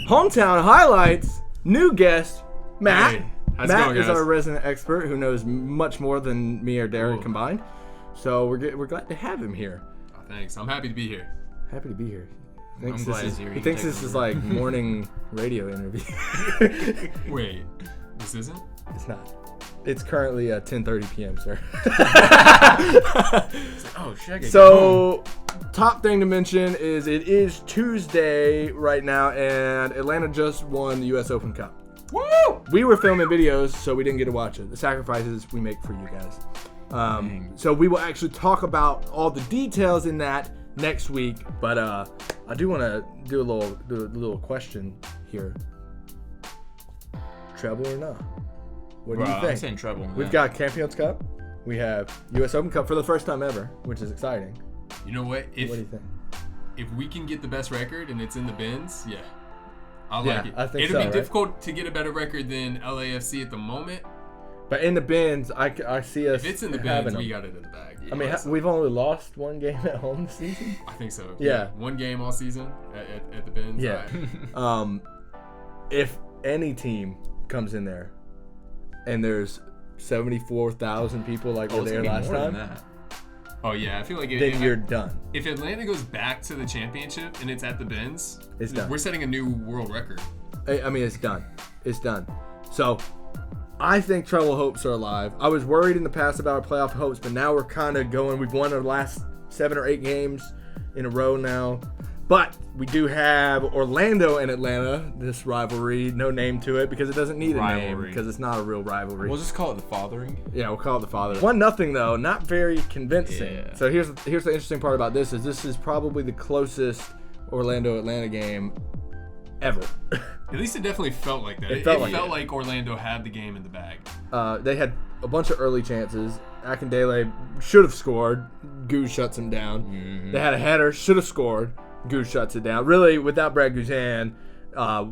Hometown highlights. New guest, Matt. Hey, how's it Matt going, is guys? our resident expert who knows much more than me or Derek combined. So we're glad to have him here. Oh, thanks. I'm happy to be here. Happy to be here. I'm glad he's here. He You thinks take this is over. like morning radio interview. Wait, this isn't? It's not. It's currently 10:30 p.m., sir. Oh shit! I gotta So, top thing to mention is it is Tuesday right now, and Atlanta just won the U.S. Open Cup. Woo! We were filming videos, so we didn't get to watch it. The sacrifices we make for you guys. So we will actually talk about all the details in that next week. But I do want to do a little question here. Treble or not? What do you I'm think? saying trouble. We've got Champions Cup. We have U.S. Open Cup for the first time ever, which is exciting. You know what? What do you think? If we can get the best record and it's in the bins, yeah. I like Yeah, it. I think It'll so, be right? difficult to get a better record than LAFC at the moment. But in the bins, I see us If it's in the having bins, we them. got it in the bag. I mean, we've only lost one game at home this season. I think so. Yeah. One game all season at the bins. Yeah. If any team comes in there and there's 74,000 people like were it's there gonna be last more than time, that. Oh, yeah. I feel like then you're done. if Atlanta goes back to the championship and it's at the bins, It's done. we're setting a new world record. I mean, it's done. It's done. So, I think treble hopes are alive. I was worried in the past about our playoff hopes, but now we're kind of going. We've won our last 7 or 8 games in a row now. But we do have Orlando and Atlanta, this rivalry, no name to it because it doesn't need a name Rivalry. because it's not a real rivalry. We'll just call it the fathering. Yeah, we'll call it the father. 1-0 though, not very convincing. Yeah. So here's the interesting part about this is probably the closest Orlando Atlanta game ever. At least it definitely felt like that. It felt like like Orlando had the game in the bag. They had a bunch of early chances. Akindele should have scored. Goose shuts him down. They had a header, should have scored. Goose shuts it down. Really, without Brad Guzan,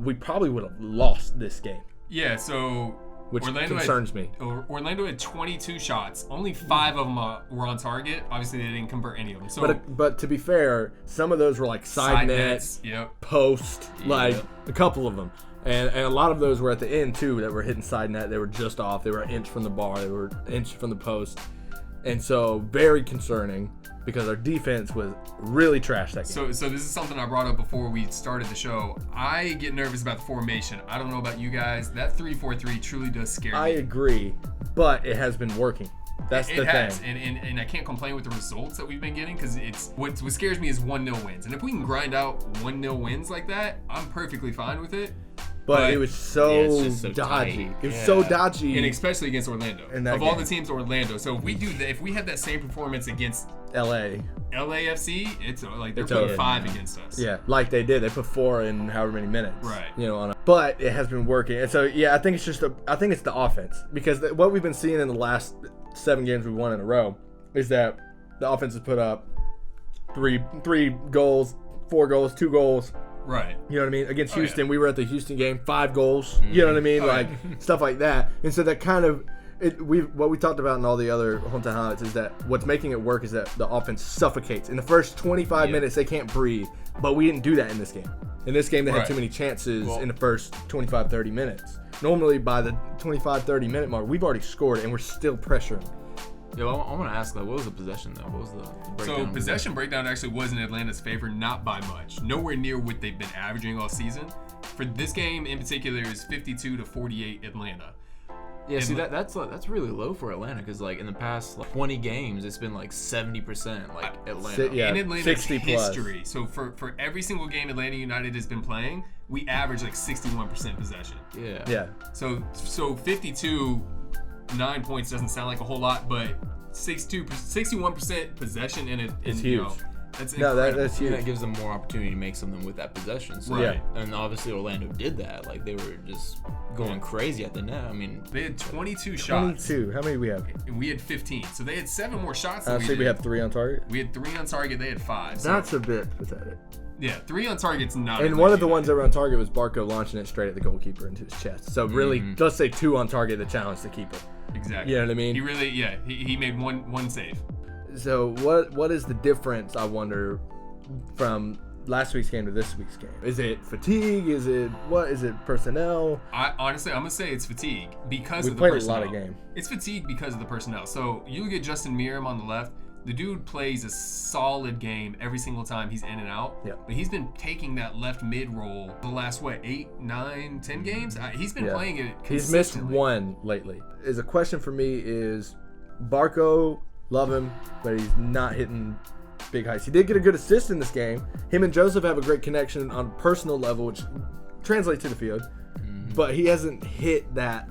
we probably would have lost this game, Yeah, so which concerns me. Orlando had 22 shots. Only 5 of them were on target. Obviously, they didn't convert any of them. So But to be fair, some of those were like side nets, nets. Yep. post, like a couple of them. And a lot of those were at the end too that were hitting side net. They were just off. They were an inch from the bar. They were an inch from the post. And so very concerning because our defense was really trash that game. So this is something I brought up before we started the show. I get nervous about the formation. I don't know about you guys. That 3-4-3 truly does scare me. I agree, but it has been working. That's the It has, thing. and I can't complain with the results that we've been getting because it's what scares me is 1-0 wins. And if we can grind out 1-0 wins like that, I'm perfectly fine with it. But it was so, it's just so dodgy. tight. It was so dodgy. And especially against Orlando. In that Of all game. the teams, Orlando. So if we do that, if we have that same performance against LA. LAFC, it's like they're It's putting over. 5 against us. Yeah, like they did. They put 4 in however many minutes. Right. You know, but it has been working. And so yeah, I think it's the offense because what we've been seeing in the last 7 games we've won in a row is that the offense has put up 3 goals, 4 goals, 2 goals. Right. You know what I mean? Against Oh, yeah. Houston, we were at the Houston game, 5 goals. You know what I mean? Oh, Like stuff like that. And so that kind of what we talked about in all the other hometown highlights is that what's making it work is that the offense suffocates. In the first 25 minutes, they can't breathe. But we didn't do that in this game. In this game, they had Right. too many chances in the first 25, 30 minutes. Normally, by the 25, 30 minute mark, we've already scored and we're still pressuring. Yo, I want to ask, like, what was the possession though? What was the breakdown? So possession breakdown actually was in Atlanta's favor, not by much. Nowhere near what they've been averaging all season. For this game in particular, is 52-48 Atlanta. Yeah, see that's really low for Atlanta because like in the past 20 games it's been like 70% like Atlanta. Yeah, in Atlanta's 60 plus. history. So for every single game Atlanta United has been playing, we average like 61% possession. Yeah. Yeah. So 52, 9 points doesn't sound like a whole lot, but 61% possession in it. It's you huge. know, that's No, incredible. that's Yeah, huge. that gives them more opportunity to make something with that possession. So, Right. And obviously Orlando did that. Like they were just going crazy at the net. I mean, They had 22 shots. 22. How many do we have? And we had 15. So they had 7 more shots than Honestly, we we did. have 3 on target. We had 3 on target. They had 5. So, That's a bit pathetic. yeah, 3 on target's not. And Atlanta one of the United. ones that were on target was Barco launching it straight at the goalkeeper into his chest. So really, let's say 2 on target to challenge the keeper. Exactly. You know what I mean? He really, he made one save. So what is the difference, I wonder, from last week's game to this week's game? Is it fatigue? Is it what? Is it personnel? Honestly, I'm gonna say it's fatigue because We of the played a personnel. lot of game. It's fatigue because of the personnel. So you look at Justin Meram on the left. The dude plays a solid game every single time he's in and out. Yeah. But he's been taking that left mid role the last 8, 9, 10 games. He's been playing it consistently. He's missed one lately. Is a question for me is Barco, love him, but he's not hitting big heights. He did get a good assist in this game. Him and Joseph have a great connection on a personal level, which translates to the field. But he hasn't hit that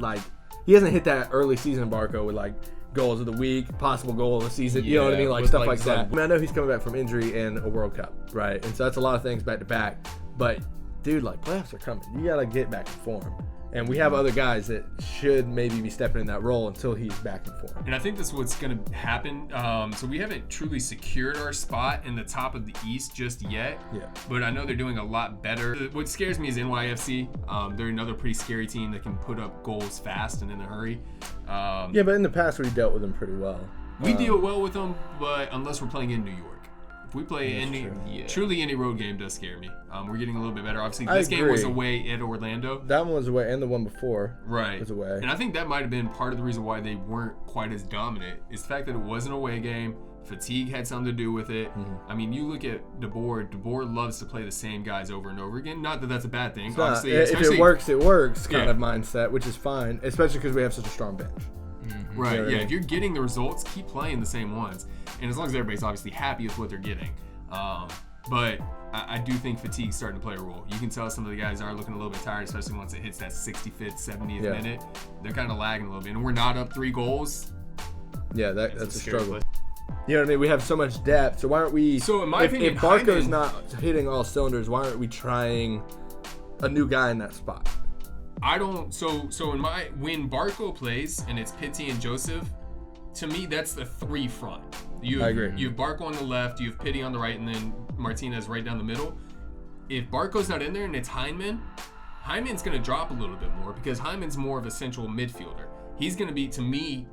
early season Barco with like goals of the week, possible goal of the season, you know what I mean? Like stuff like that. I mean, I know he's coming back from injury and a World Cup, right? And so that's a lot of things back to back. But dude, like playoffs are coming. You gotta get back in form. And we have other guys that should maybe be stepping in that role until he's back in form. And I think that's what's going to happen. So we haven't truly secured our spot in the top of the East just yet. Yeah. But I know they're doing a lot better. What scares me is NYFC. They're another pretty scary team that can put up goals fast and in a hurry. Yeah, but in the past we dealt with them pretty well. We deal well with them, but unless we're playing in New York. If we play truly any road game does scare me. We're getting a little bit better. Obviously, this game was away at Orlando. That one was away, and the one before was away. And I think that might have been part of the reason why they weren't quite as dominant. Is the fact that it was an away game. Fatigue had something to do with it. I mean, you look at DeBoer. DeBoer loves to play the same guys over and over again. Not that that's a bad thing. Obviously, if it works kind of mindset, which is fine, especially because we have such a strong bench. Right, You know what I mean? If you're getting the results, keep playing the same ones. And as long as everybody's obviously happy with what they're getting. But I do think fatigue's starting to play a role. You can tell some of the guys are looking a little bit tired, especially once it hits that 65th, 70th minute. They're kind of lagging a little bit. And we're not up 3 goals. Yeah, that's a scary struggle. place. You know what I mean? We have so much depth. So why aren't we... So in my opinion, if Barco's Hyman- not hitting all cylinders, why aren't we trying a new guy in that spot? I don't. So when Barco plays and it's Pitti and Joseph, to me that's the 3 front. I agree. You have Barco on the left, you have Pitti on the right, and then Martinez right down the middle. If Barco's not in there and it's Hyman's going to drop a little bit more because Hyman's more of a central midfielder. He's going to be, to me,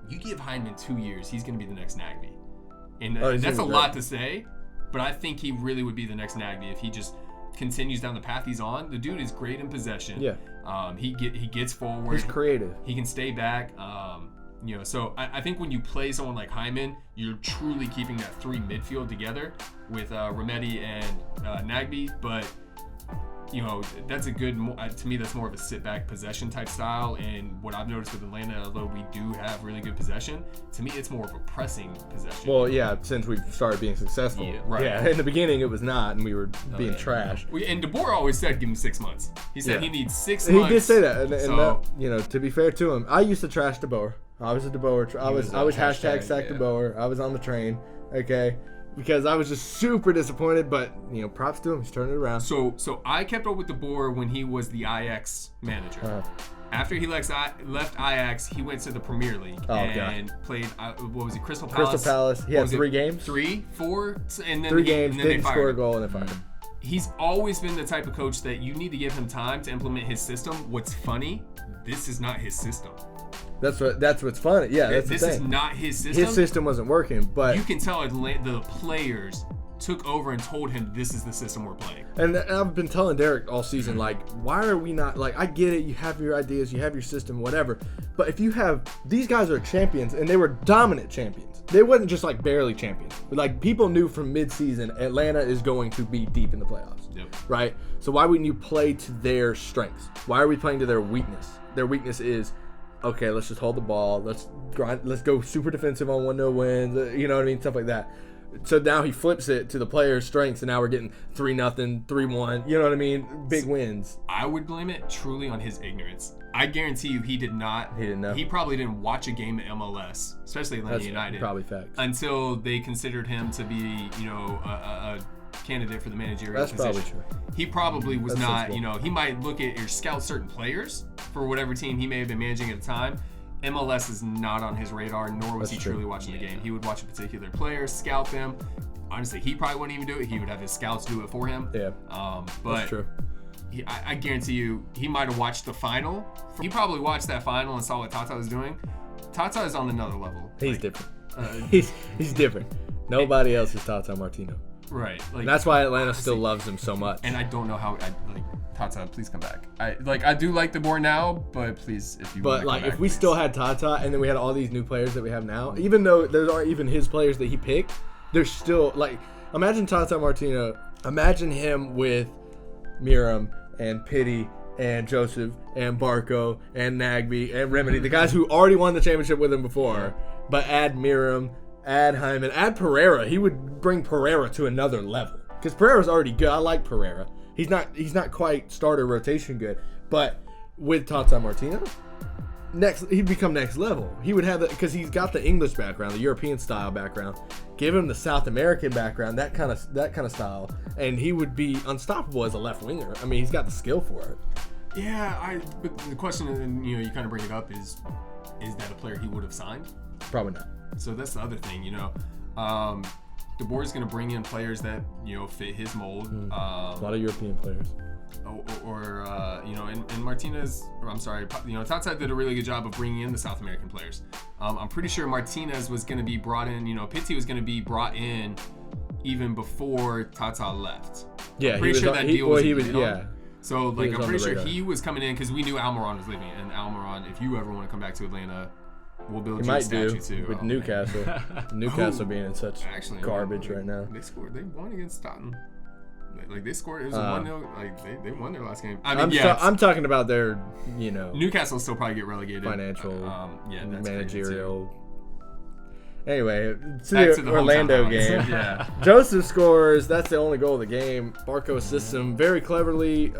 you give Hyman 2 years, he's going to be the next Nagby. And that's a lot to say, but I think he really would be the next Nagby if he just continues down the path he's on. The dude is great in possession. Yeah. He gets forward. He's creative. He can stay back. So I think when you play someone like Hyman, you're truly keeping that 3 midfield together with Remedi and Nagby. But that's a good. To me, that's more of a sit back possession type style. And what I've noticed with Atlanta, although we do have really good possession, to me it's more of a pressing possession. Well, yeah, since we've started being successful. Yeah, right. Yeah, in the beginning it was not, and we were being trash. And DeBoer always said give him 6 months. He said he needs 6 He months. did say that, and So- that, to be fair to him, I used to trash DeBoer. I was a DeBoer. I was hashtag sack DeBoer. I was on the train, okay, because I was just super disappointed. But props to him, he's turning it around. So I kept up with DeBoer when he was the Ajax manager. After he left Ajax, he went to the Premier League and played. What was it? Crystal Palace. Crystal Palace. He had 3 games. 3, 4, and then 3 games. and then Didn't they fired score a him. goal, and they fired him. He's always been the type of coach that you need to give him time to implement his system. What's funny, this is not his system. That's what's funny. Yeah, that's this the is thing. not his system. His system wasn't working, but You can tell the players took over and told him this is the system we're playing. And I've been telling Derek all season, like, why are we not, like, I get it, you have your ideas, you have your system, whatever, but if you have, these guys are champions, and they were dominant champions. They wasn't just, like, barely champions. But, like, people knew from mid-season, Atlanta is going to be deep in the playoffs, right? So why wouldn't you play to their strengths? Why are we playing to their weakness? Their weakness is, okay, let's just hold the ball, let's grind, let's go super defensive on 1-0 wins, you know what I mean, stuff like that. So now he flips it to the players' strengths, and now we're getting 3-0, 3-1. You know what I mean? Big wins. I would blame it truly on his ignorance. I guarantee you, he did not. He didn't know. He probably didn't watch a game at MLS, especially Atlanta United. Probably facts. Until they considered him to be, a candidate for the managerial That's position. probably true. He probably was not. sensible. He might look at or scout certain players for whatever team he may have been managing at the time. MLS is not on his radar, nor was That's he true. truly watching the game. He would watch a particular player, scout them. Honestly, he probably wouldn't even do it. He would have his scouts do it for him. Yeah. But That's true. I guarantee you, he might have watched the final. He probably watched that final and saw what Tata was doing. Tata is on another level. He's different. He's different. Nobody else is Tata Martino. Right. Like That's why Atlanta still loves him so much. And I don't know how. Tata, please come back. I do like DeBoer now, but please, if you. But wanna like, come if back, we please. still had Tata and then we had all these new players that we have now, even though those aren't even his players that he picked, there's still like, imagine Tata Martino. Imagine him with Miram and Pitti and Joseph and Barco and Nagby and Remedy, the guys who already won the championship with him before. But add Miram, add Hyman, add Pereira. He would bring Pereira to another level because Pereira's already good. I like Pereira. He's not quite starter rotation good, but with Tata Martino, he'd become next level. He would have because he's got the English background, the European style background. Give him the South American background, that kind of style, and he would be unstoppable as a left winger. I mean, he's got the skill for it. Yeah, but the question, and you kind of bring it up, is that a player he would have signed? Probably not. So that's the other thing, DeBoer's going to bring in players that fit his mold. A lot of European players. And Martinez, Tata did a really good job of bringing in the South American players. I'm pretty sure Martinez was going to be brought in, Pitti was going to be brought in even before Tata left. Yeah, I'm pretty sure that deal was yeah. So was I'm on pretty the sure radar. he was coming in because we knew Almiron was leaving, and Almiron, if you ever want to come back to Atlanta, we'll build He you a might do statue too. with Oh, Newcastle. Newcastle being in such Actually, garbage right now. They won against Tottenham. Like they scored. It was a 1-0. Like they won their last game. I I'm mean, yeah. I'm talking about their, Newcastle still probably get relegated. financial, that's managerial. Anyway, Back to to the the Orlando hometown game. ones. Yeah. Joseph scores. That's the only goal of the game. Barco assists him very cleverly.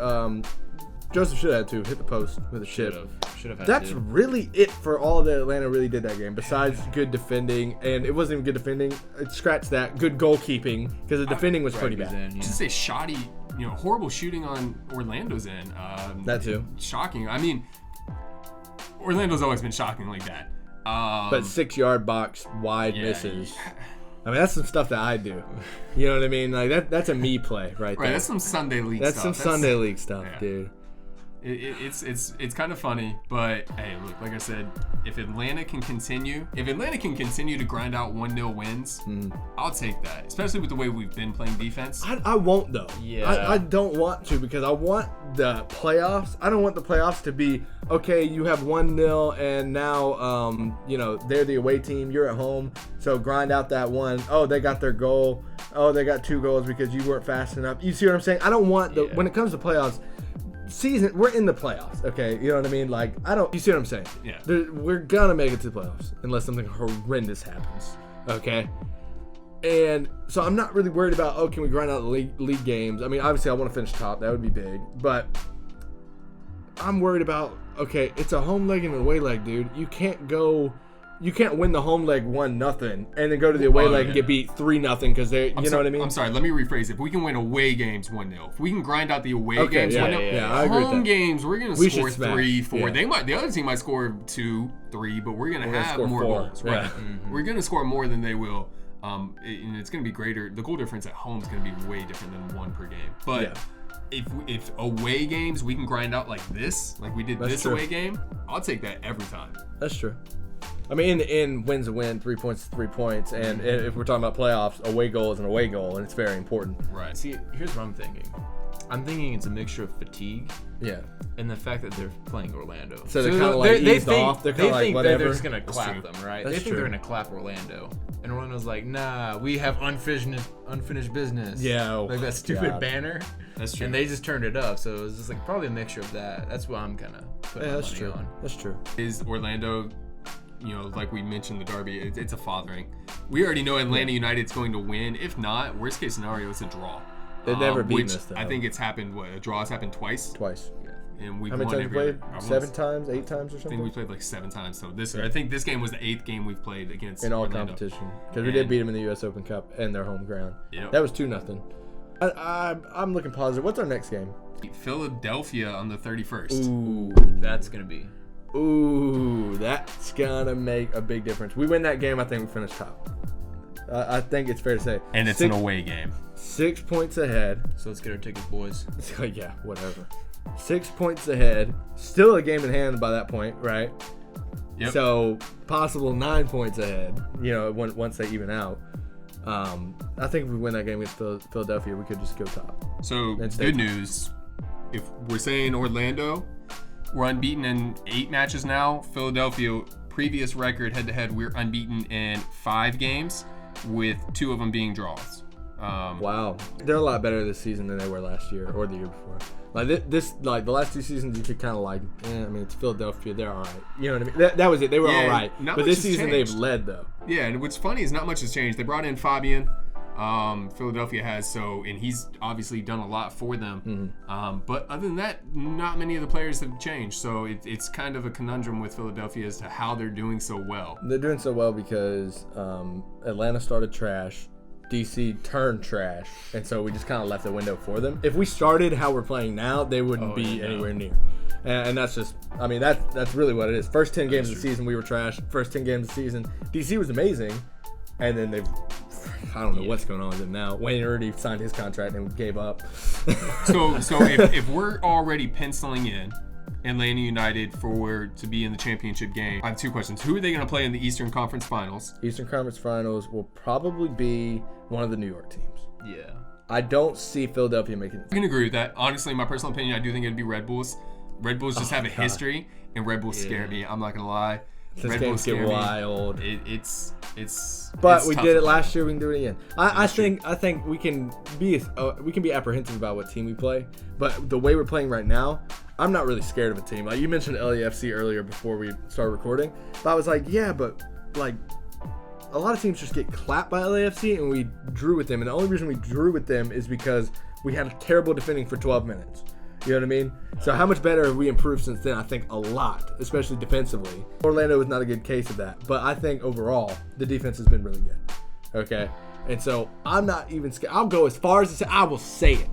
Joseph should have to hit the post with a chip. Should have had That's to. really it for all that Atlanta really did that game. Besides good defending, and it wasn't even good defending. Scratch that. Good goalkeeping because the defending was pretty Rugby's bad. in, yeah. Just say shoddy. Horrible shooting on Orlando's end. That too. Shocking. I mean, Orlando's always been shocking like that. But 6-yard box wide yeah, misses. I mean, that's some stuff that I do. You know what I mean? Like that's a me play right there. Right, that's some Sunday league That's stuff. some Sunday league stuff, yeah. dude. It's kind of funny, but hey, look, like I said, if Atlanta can continue to grind out 1-0 wins, I'll take that. Especially with the way we've been playing defense. I won't though. Yeah. I don't want to because I want the playoffs. I don't want the playoffs to be okay. You have 1-0 and now they're the away team. You're at home, so grind out that one. Oh, they got their goal. Oh, they got 2 goals because you weren't fast enough. You see what I'm saying? I don't want when it comes to playoffs. We're in the playoffs, okay? You know what I mean? Like, you see what I'm saying? Yeah. We're gonna make it to the playoffs unless something horrendous happens, okay? And so I'm not really worried about, can we grind out the league games? I mean, obviously I want to finish top. That would be big. But I'm worried about, it's a home leg and an away leg, dude. You can't win the home leg 1-0 and then go to the away leg and get beat 3-0 because they, know what I mean? I'm sorry, let me rephrase it. If we can win away games 1-0, if we can grind out the away games 1-0, yeah, I agree with home that. games we're gonna We score should smash, 3, 4. yeah. The other team might score 2, 3, but we're gonna have score more 4, goals. yeah. Right? We're gonna score more than they will. And it's gonna be greater. The goal difference at home is gonna be way different than 1 per game. But if away games we can grind out like this, like we did That's this true. away game, I'll take that every time. That's true. I mean, in the end, win's a win, 3 points is 3 points. And if we're talking about playoffs, away goal is an away goal, and it's very important. Right. See, here's what I'm thinking. I'm thinking it's a mixture of fatigue Yeah. and the fact that they're playing Orlando. So they're kinda like eased off. They're kinda like, think whatever. that they're just gonna That's clap true. them, right? That's they think true. they're gonna clap Orlando, and Orlando's like, nah, we have unfinished business. Yeah, oh like my that stupid God. banner. That's true. And they just turned it up, so it was just like probably a mixture of that. That's what I'm kind of putting Yeah, my that's money true. on. That's true. Is Orlando, like we mentioned, the derby, it's a fathering. We already know Atlanta United's going to win. If not, worst case scenario, it's a draw. They've never beaten which us, though. I think it's happened. A draw has happened twice, Twice. and we've How many won times we every played? other- 7 times? 8 times or I think something? we played like 7 times. So I think this game was the 8th game we've played against In all Orlando. competition. Because we did And- beat them in the U.S. Open Cup and their home ground. Yep. That was 2-0. I'm looking positive. What's our next game? Philadelphia on the 31st. Ooh. That's gonna be. Ooh, that's gonna make a big difference. We win that game, I think we finish top. I think it's fair to say. And it's an away game. 6 points ahead. So let's get our tickets, boys. Yeah, whatever. 6 points ahead. Still a game in hand by that point, right? Yep. So possible 9 points ahead. Once they even out. I think if we win that game against Philadelphia, we could just go top. So And stay good top. news. If we're saying Orlando, we're unbeaten in 8 matches now. Philadelphia, previous record head-to-head, we're unbeaten in 5 games, with 2 of them being draws. Wow, they're a lot better this season than they were last year or the year before. Like this, like the last 2 seasons, you could kind of like, I mean, it's Philadelphia, they're all right. You know what I mean? That was it. They were Yeah, all right. not But much this has season, changed. they've led though. Yeah, and what's funny is not much has changed. They brought in Fabian. Philadelphia has, and he's obviously done a lot for them. But other than that, not many of the players have changed. So it's kind of a conundrum with Philadelphia as to how they're doing so well. They're doing so well because Atlanta started trash. DC turned trash, and so we just kind of left the window for them. If we started how we're playing now, they wouldn't be anywhere near. And that's just, I mean, that's really what it is. First 10 games of the season, we were trash. First 10 games of the season, DC was amazing, and then I don't know what's going on with them now. Wayne already signed his contract and gave up. So if we're already penciling in Atlanta United to be in the championship game, I have 2 questions. Who are they going to play in the Eastern Conference Finals? Eastern Conference Finals will probably be one of the New York teams. Yeah. I don't see Philadelphia making it. I can agree with that. Honestly, in my personal opinion, I do think it'd be Red Bulls. Red Bulls just have a history, and Red Bulls scare me. I'm not gonna lie. Since Red games Bulls scare get me. wild. It's. But it's we tough did to it play. last year. We can do it again. I think we can be apprehensive about what team we play. But the way we're playing right now, I'm not really scared of a team. Like you mentioned LAFC earlier before we started recording, but I was like, yeah, but like a lot of teams just get clapped by LAFC, and we drew with them. And the only reason we drew with them is because we had a terrible defending for 12 minutes. You know what I mean? So how much better have we improved since then? I think a lot, especially defensively. Orlando is not a good case of that, but I think overall the defense has been really good. Okay, and so I'm not even scared. I'll go as far as to say I will say it.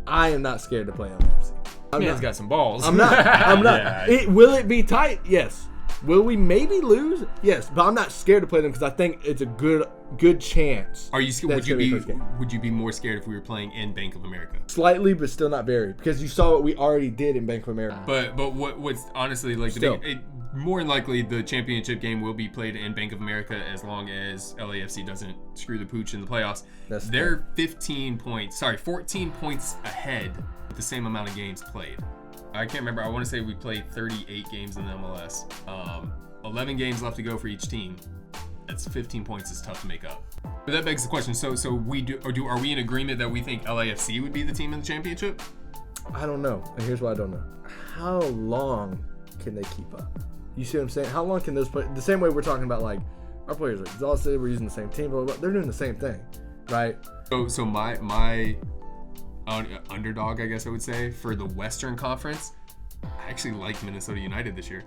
I am not scared to play LAFC. Man's got some balls. I'm not. Yeah. Will it be tight? Yes. Will we maybe lose? Yes, but I'm not scared to play them because I think it's a good chance. Are you scared? That's gonna be first game. Would you be more scared if we were playing in Bank of America? Slightly, but still not very, because you saw what we already did in Bank of America. But what's honestly like Still. more than likely the championship game will be played in Bank of America as long as LAFC doesn't screw the pooch in the playoffs. They're 14 points ahead with the same amount of games played. I can't remember. I want to say we played 38 games in the MLS. 11 games left to go for each team. That's 15 points is tough to make up. But that begs the question. So are we in agreement that we think LAFC would be the team in the championship? I don't know. And here's what I don't know. How long can they keep up? You see what I'm saying? How long can those play? The same way we're talking about, like, our players are exhausted, we're using the same team, blah, blah, blah. They're doing the same thing, right? So my underdog, I guess I would say, for the Western Conference, I actually like Minnesota United this year.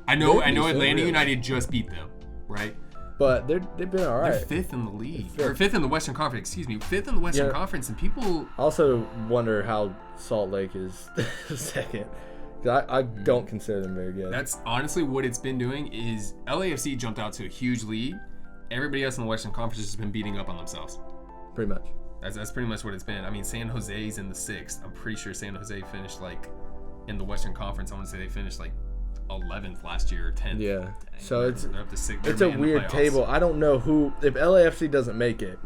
I know Atlanta United just beat them, right? But they've been all right. They're 5th in the league. They're Or 5th in the Western Conference, excuse me. 5th in the Western Conference, and people... I also wonder how Salt Lake is second. 'Cause I don't consider them very good. That's honestly what it's been doing is LAFC jumped out to a huge lead. Everybody else in the Western Conference has been beating up on themselves. Pretty much. That's pretty much what it's been. I mean, San Jose's in the 6th. I'm pretty sure San Jose finished like in the Western Conference. I want to say they finished like 11th last year or 10th. Yeah. So They're up to 6th. it's They're a in the weird playoffs. table. I don't know who, if LAFC doesn't make it,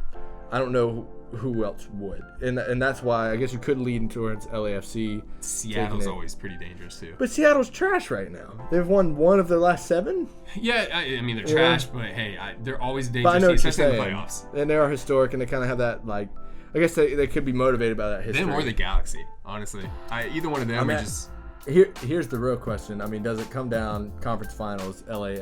I don't know who else would. And that's why I guess you could lead towards LAFC. Seattle's taking it. always pretty dangerous too. But Seattle's trash right now. They've won 1 of their last 7. Yeah, I mean they're trash, but hey, they're always But I dangerous, know what you're especially in saying. the playoffs. And they are historic, and they kind of have that, like, I guess they could be motivated by that history. Them or the Galaxy, honestly. Either one of them I are mean, just. Here's the real question. I mean, does it come down conference finals, LA,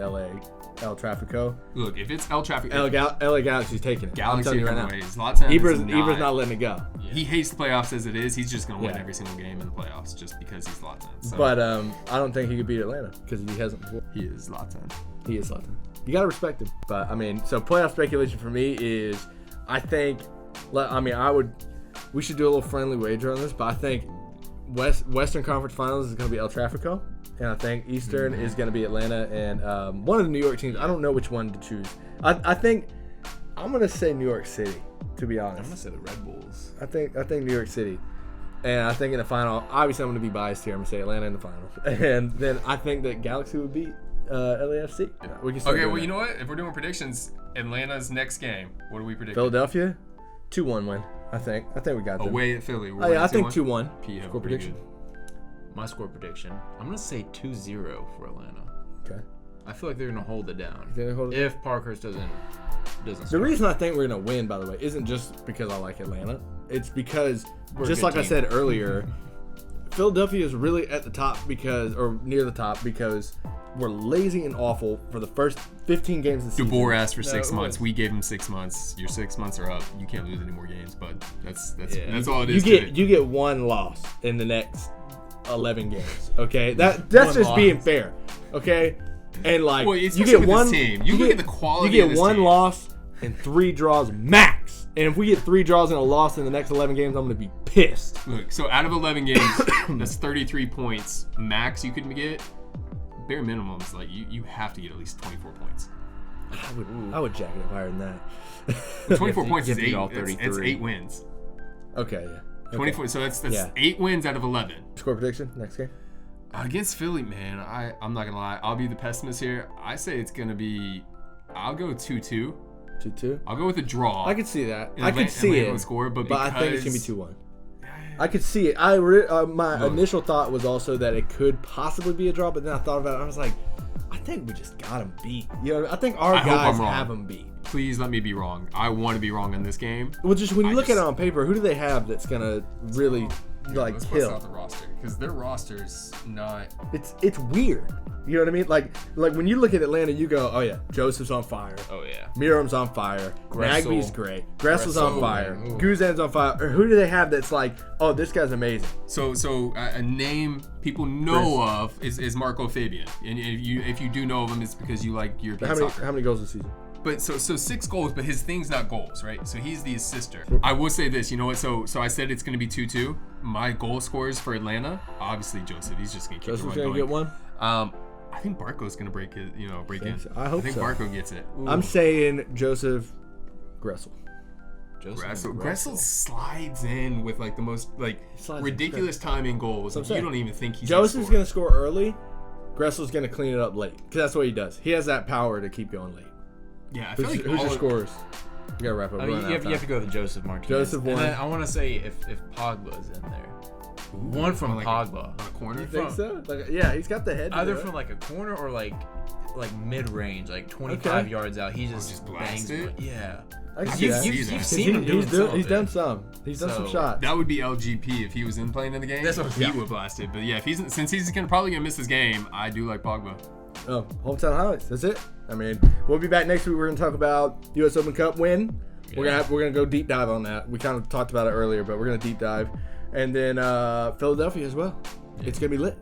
El Trafico? Look, if it's El Trafico, LA Galaxy's taking it. I'm Galaxy telling you right now. away. Zlatan Ibra's is not letting it go. He hates the playoffs as it is. He's just going to win Yeah. every single game in the playoffs just because he's Zlatan. So But I don't think he could beat Atlanta because he hasn't before. he is Zlatan. He is Zlatan. You got to respect him. But, I mean, so playoff speculation for me is I think, we should do a little friendly wager on this, but I think Western Conference Finals is going to be El Trafico, and I think Eastern is going to be Atlanta and one of the New York teams. I don't know which one to choose. I think I'm going to say New York City, to be honest. I'm gonna say the Red Bulls. I think New York City. And I think in the final, obviously I'm going to be biased here. I'm going to say Atlanta in the final. And then I think that Galaxy would beat LAFC. We can start Okay, doing well, that. you know what? If we're doing predictions, Atlanta's next game, what do we predict? Philadelphia, 2-1 win. I think we got them. Away at Philly. Oh, yeah, I think 2-1. 2-1. PO, Score pretty prediction. My score prediction. I'm gonna say 2-0 for Atlanta. Okay. I feel like they're gonna hold it down. You think they hold it? If Parkhurst doesn't. The Start. reason I think we're gonna win, by the way, isn't just because I like Atlanta. It's because, We're a just good like I team. said earlier, Philadelphia is really at the top or near the top because we're lazy and awful for the first 15 games of the season. DeBoer asked for 6 No, months. We gave him 6 months. Your 6 months are up. You can't lose any more games, but that's all it You is. get 1 loss in the next 11 games. Okay, that's One just loss. being fair. Okay, and like Well, you especially get with one this team. You look at the quality You of get this one team. loss and 3 draws max. And if we get 3 draws and a loss in the next 11 games, I'm gonna be pissed. Look, so out of 11 games, that's 33 points max you could get. Bare minimum is like you have to get at least 24 points. I would jack it up higher than that. 24 You points have is to get 8. all It's 33. 8 wins. Okay, yeah. Okay. 24. So that's Yeah. 8 wins out of 11. Score prediction next game. Against Philly, man, I'm not gonna lie. I'll be the pessimist here. I say it's gonna be. I'll go 2-2. 2-2. I'll go with a draw. I could see that. And I could see Atlanta it. will score, but I think it's gonna be because- 2-1. I could see it. My Look. initial thought was also that it could possibly be a draw, but then I thought about it. I was like, I think we just got them beat. You know, I think our I hope guys I'm wrong. have them beat. Please let me be wrong. I want to be wrong in this game. Well, just when you I look at just- it on paper, who do they have that's gonna really like Let's bust kill? out the roster because their roster's not. It's weird. You know what I mean? Like when you look at Atlanta, you go, oh yeah, Joseph's on fire. Oh yeah. Miram's on fire. Gressel. Nagby's great. Gressel's on Gressel, fire. ooh. Guzan's on fire. Or who do they have that's like, oh, this guy's amazing? So a name people know of is Marco Fabian, and if you do know of him, it's because you like European soccer. How many goals this season? But so 6 goals, but his thing's not goals, right? So he's the assister. I will say this, you know what? So I said it's gonna be 2-2. My goal scores for Atlanta, obviously Joseph. He's just gonna keep Joseph's the run gonna going. get one. I think Barco's gonna break in. I hope I think so. Barco gets it. I'm saying Joseph Gressel. Joseph Gressel slides in with like the most slides in, ridiculous timing goals. That's what I'm You saying. don't even think he's Joseph's gonna gonna score early. Gressel's gonna clean it up late because that's what he does. He has that power to keep going late. Yeah, I feel Who's, like who's all your of- scorers? You gotta wrap up. I mean, We're running you out of have to time. go with Joseph Martinez. Joseph and one. then I want to say if Pogba's in there, one from like Pogba, on a corner. You think so? Like, yeah, he's got the head. to either do it. from like a corner or like mid range, like 25 Okay. yards out. He just just blast bangs it? one. Yeah. I can see you've- that. you've- You've He's- seen him doing some of He's it. done some. He's done some So, shots. That would be LGP if he was in playing in the game. That's what- he yeah. would blast it. But yeah, since he's probably gonna miss his game, I do like Pogba. Oh, hometown highlights. That's it. I mean, we'll be back next week. We're gonna talk about U.S. Open Cup win. We're gonna go deep dive on that. We kind of talked about it earlier, but we're gonna deep dive, and then Philadelphia as well. It's gonna be lit.